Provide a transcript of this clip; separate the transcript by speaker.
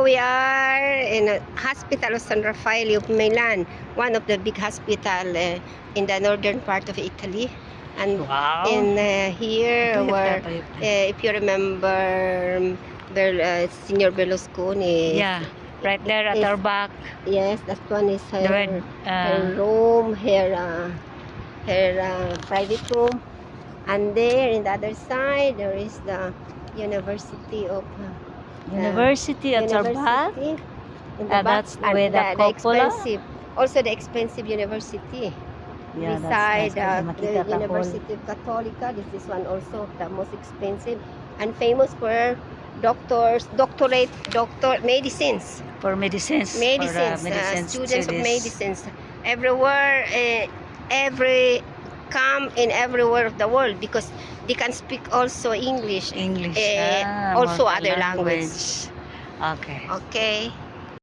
Speaker 1: we are in a hospital of San Raffaele of Milan, one of the big hospital in the northern part of Italy. And
Speaker 2: Wow.
Speaker 1: in here,
Speaker 2: Ito yung
Speaker 1: where
Speaker 2: tayo.
Speaker 1: if you remember, Senior Berlusconi.
Speaker 2: Yeah, right there at
Speaker 1: is-
Speaker 2: our back.
Speaker 1: Yes, that one is
Speaker 2: The
Speaker 1: her,
Speaker 2: red,
Speaker 1: her room, her private room. And there, in the other side, there is the University of
Speaker 2: University at our back.
Speaker 1: University. In the back,
Speaker 2: That's
Speaker 1: and
Speaker 2: with the cupola.
Speaker 1: expensive, also the expensive university.
Speaker 2: Yeah,
Speaker 1: Beside
Speaker 2: that's
Speaker 1: the
Speaker 2: makita ta all.
Speaker 1: University of Católica, this is one also the most expensive and famous for doctorate medicines.
Speaker 2: For medicines.
Speaker 1: Medicines,
Speaker 2: For, medicine
Speaker 1: students of
Speaker 2: studies.
Speaker 1: medicines everywhere, come in everywhere of the world because they can speak also English,
Speaker 2: English.
Speaker 1: also other
Speaker 2: multi-language.
Speaker 1: language.
Speaker 2: Okay.
Speaker 1: Okay.